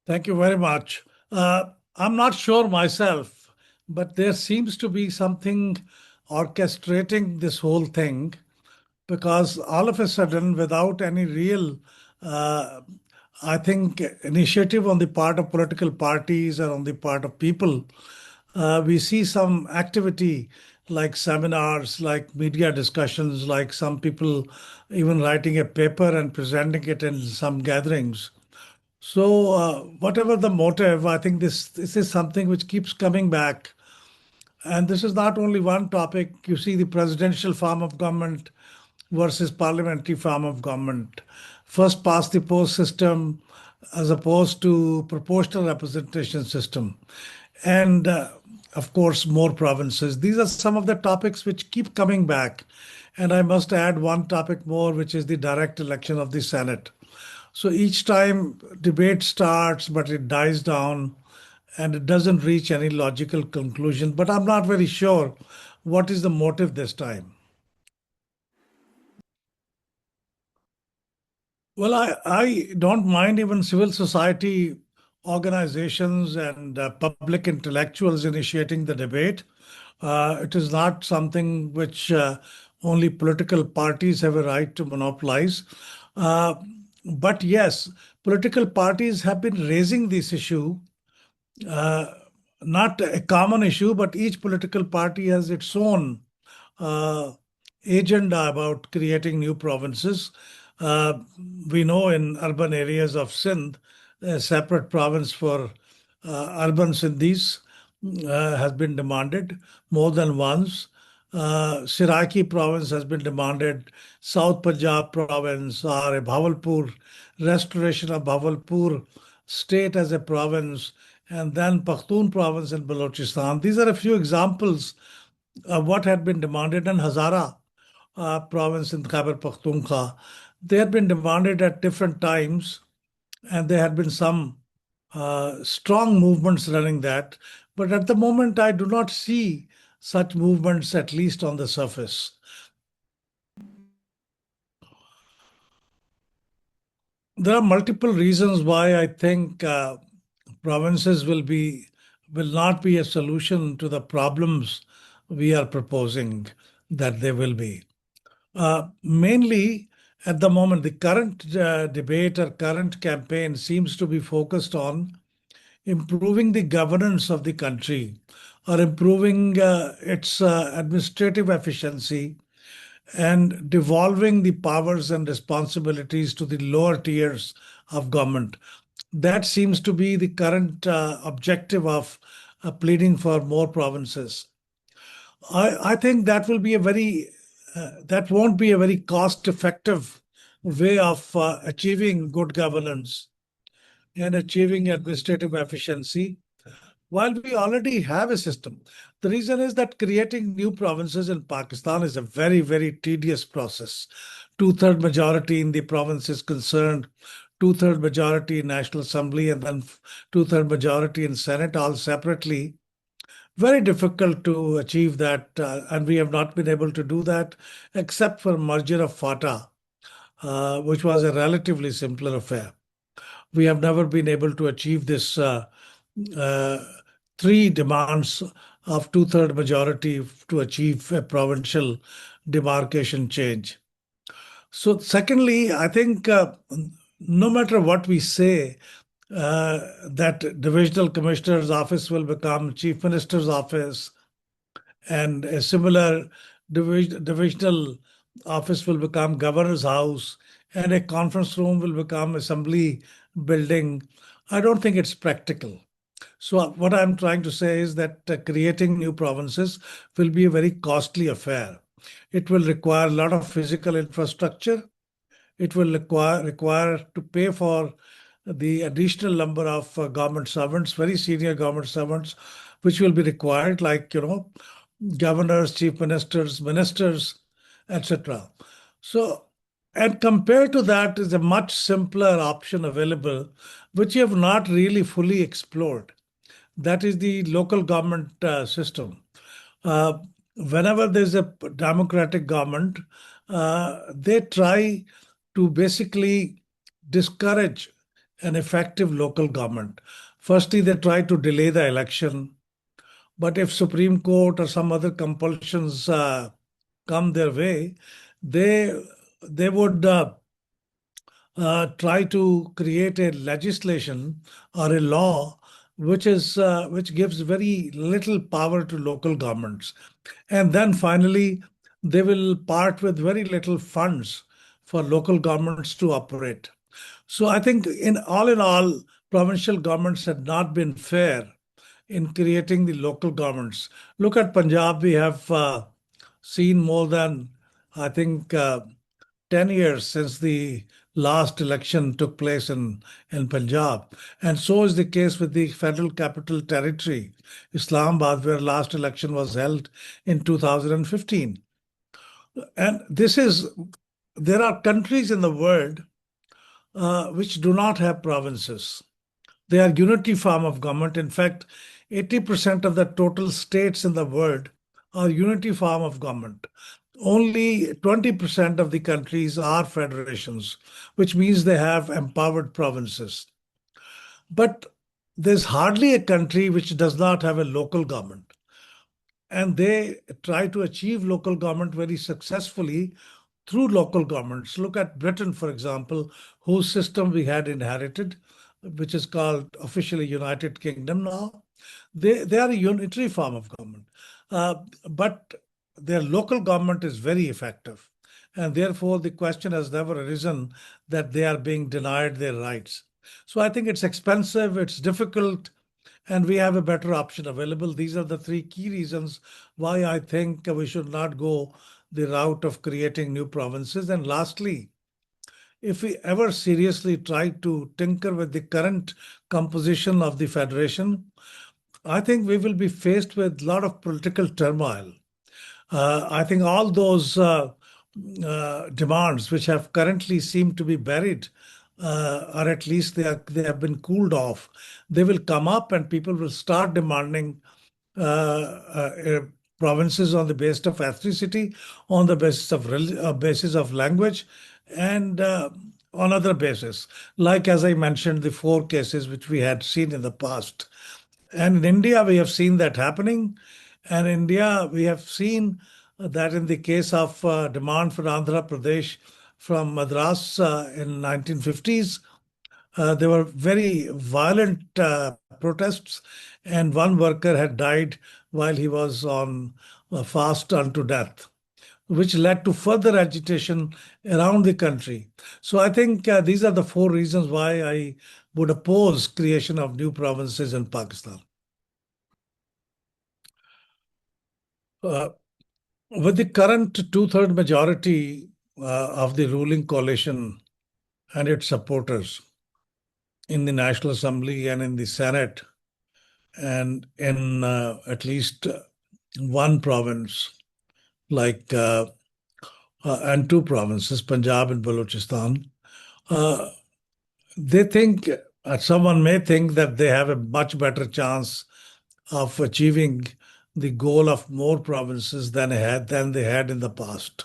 Thank you very much. I'm not sure myself, but there seems to be something orchestrating this whole thing because all of a sudden, without any real, uh, I think, initiative on the part of political parties or on the part of people, we see some activity like seminars, like media discussions, like some people even writing a paper and presenting it in some gatherings. So, whatever the motive, I think this is something which keeps coming back. And this is not only one topic. You see the presidential form of government versus parliamentary form of government. First past the post system as opposed to proportional representation system. And of course, more provinces. These are some of the topics which keep coming back. And I must add one topic more, which is the direct election of the Senate. So each time debate starts, but it dies down and it doesn't reach any logical conclusion. But I'm not very sure what is the motive this time. Well, I don't mind even civil society organizations and public intellectuals initiating the debate. It is not something which only political parties have a right to monopolize. Uh, but yes, political parties have been raising this issue, uh, not a common issue, but each political party has its own uh, agenda about creating new provinces. Uh, we know in urban areas of Sindh, a separate province for urban Sindhis has been demanded more than once. Seraiki province has been demanded, South Punjab province, or a Bahawalpur, restoration of Bahawalpur state as a province, and then Pakhtun province in Balochistan. These are a few examples of what had been demanded in Hazara province in Khyber Pakhtunkhwa. They had been demanded at different times, and there had been some strong movements running that. But at the moment, I do not see such movements, at least on the surface. There are multiple reasons why I think provinces will not be a solution to the problems we are proposing that they will be. Mainly, at the moment, the current debate or current campaign seems to be focused on improving the governance of the country or improving its administrative efficiency and devolving the powers and responsibilities to the lower tiers of government. That seems to be the current objective of pleading for more provinces. I think that will be a very that won't be a very cost-effective way of achieving good governance and achieving administrative efficiency. While we already have a system, the reason is that creating new provinces in Pakistan is a very, very tedious process. Two-third majority in the province is concerned, two-third majority in National Assembly, and then two-third majority in Senate, all separately. Very difficult to achieve that, and we have not been able to do that, except for merger of FATA, which was a relatively simpler affair. We have never been able to achieve this uh, three demands of two-third majority to achieve a provincial demarcation change. So, secondly, I think no matter what we say, that divisional commissioner's office will become chief minister's office, and a similar divisional office will become governor's house, and a conference room will become assembly building. I don't think it's practical. So what I'm trying to say is that creating new provinces will be a very costly affair. It will require a lot of physical infrastructure. It will require to pay for the additional number of government servants, very senior government servants, which will be required, like governors, chief ministers, ministers, etc. So, and compared to that is a much simpler option available, which you have not really fully explored. That is the local government system. Uh, Whenever there's a democratic government, they try to basically discourage an effective local government. Firstly, they try to delay the election, but if Supreme Court or some other compulsions come their way, they they would try to create a legislation or a law which gives very little power to local governments, and then finally they will part with very little funds for local governments to operate. So I think in all, provincial governments had not been fair in creating the local governments. Look at Punjab. We have seen more than, I think, 10 years since the last election took place in Punjab. And so is the case with the Federal Capital Territory, Islamabad, where last election was held in 2015. And there are countries in the world which do not have provinces. They are unity form of government. In fact, 80% of the total states in the world are unity form of government. Only 20% of the countries are federations, which means they have empowered provinces. But there's hardly a country which does not have a local government. And they try to achieve local government very successfully through local governments. Look at Britain, for example, whose system we had inherited, which is called officially United Kingdom now. They are a unitary form of government, but their local government is very effective. And therefore, the question has never arisen that they are being denied their rights. So I think it's expensive, it's difficult, and we have a better option available. These are the three key reasons why I think we should not go the route of creating new provinces. And lastly, if we ever seriously try to tinker with the current composition of the federation, I think we will be faced with a lot of political turmoil. I think all those demands which have currently seemed to be buried, or at least they have been cooled off, they will come up and people will start demanding provinces on the basis of ethnicity, on the basis of language, and on other basis. Like as I mentioned, the four cases which we had seen in the past. And in India, we have seen that happening. And in India, we have seen that in the case of demand for Andhra Pradesh from Madras in 1950s, there were very violent protests, and one worker had died while he was on a fast unto death, which led to further agitation around the country. So I think these are the four reasons why I would oppose creation of new provinces in Pakistan. Uh, with the current two-third majority of the ruling coalition and its supporters in the National Assembly and in the Senate, and in at least one province, like and two provinces, Punjab and Balochistan, uh, they think, someone may think that they have a much better chance of achieving the goal of more provinces than they had in the past.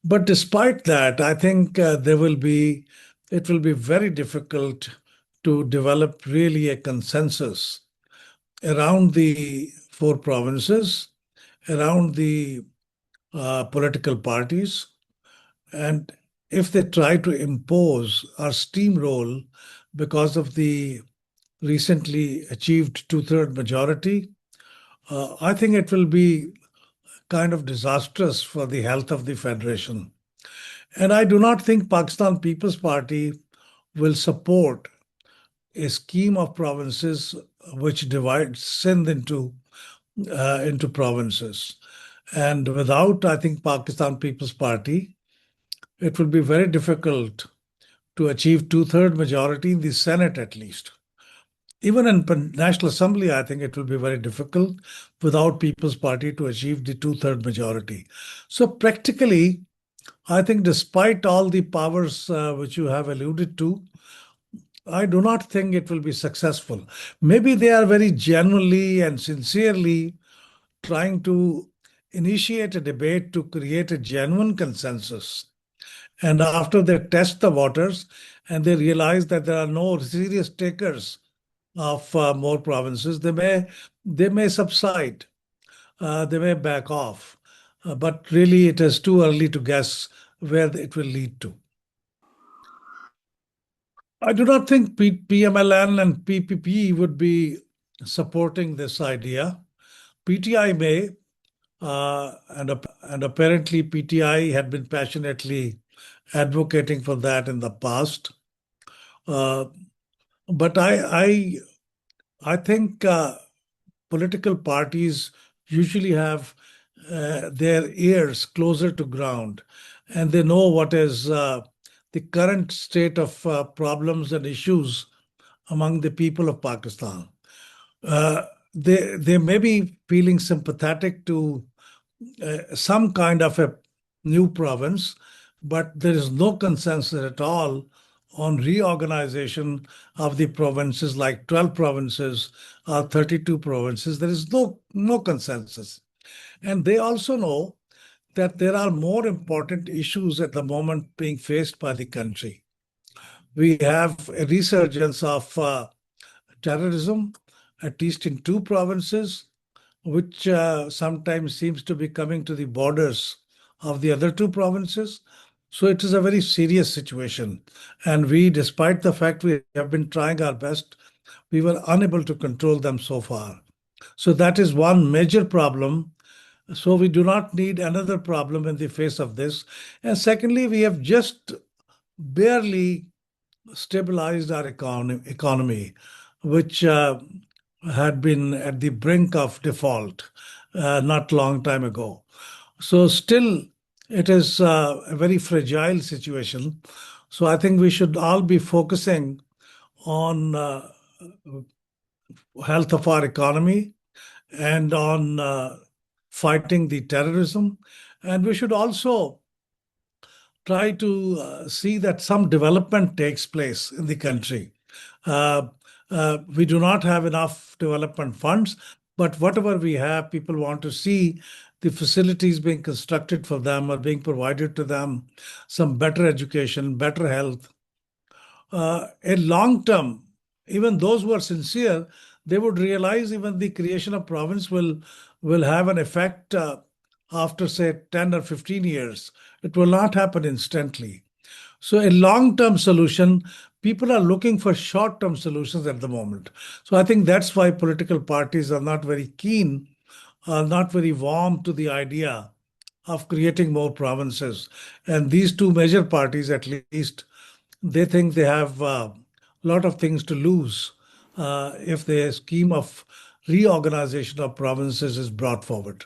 But despite that, I think it will be very difficult to develop really a consensus around the four provinces, around the political parties, and if they try to impose or steamroll because of the recently achieved two-third majority, I think it will be kind of disastrous for the health of the federation. And I do not think Pakistan People's Party will support a scheme of provinces which divides Sindh into provinces. And without, I think, Pakistan People's Party, it will be very difficult to achieve two-third majority in the Senate at least. Even in National Assembly, I think it will be very difficult without People's Party to achieve the two-third majority. So practically, I think despite all the powers which you have alluded to, I do not think it will be successful. Maybe they are very genuinely and sincerely trying to initiate a debate to create a genuine consensus And after they test the waters and they realize that there are no serious takers of more provinces, they may subside, they may back off. But really, it is too early to guess where it will lead to. I do not think PMLN and PPP would be supporting this idea. PTI may, and apparently PTI had been passionately advocating for that in the past. Uh, but I think political parties usually have their ears closer to ground, and they know what is the current state of problems and issues among the people of Pakistan. Uh, they may be feeling sympathetic to some kind of a new province, but there is no consensus at all on reorganization of the provinces, like 12 provinces or 32 provinces. There is no consensus. And they also know that there are more important issues at the moment being faced by the country. We have a resurgence of terrorism, at least in two provinces, which sometimes seems to be coming to the borders of the other two provinces. So it is a very serious situation. And we, despite the fact we have been trying our best, we were unable to control them so far. So that is one major problem. So we do not need another problem in the face of this. And secondly, we have just barely stabilized our economy, which had been at the brink of default not long time ago. So still, it is a very fragile situation. So I think we should all be focusing on health of our economy and on fighting the terrorism. And we should also try to see that some development takes place in the country. Uh, we do not have enough development funds, but whatever we have, people want to see the facilities being constructed for them or being provided to them, some better education, better health. In long term, even those who are sincere, they would realize even the creation of province will have an effect after say 10 or 15 years. It will not happen instantly. So a long-term solution, people are looking for short-term solutions at the moment. So I think that's why political parties are not very keen, are not very warm to the idea of creating more provinces. And these two major parties, at least, they think they have a lot of things to lose if the scheme of reorganization of provinces is brought forward.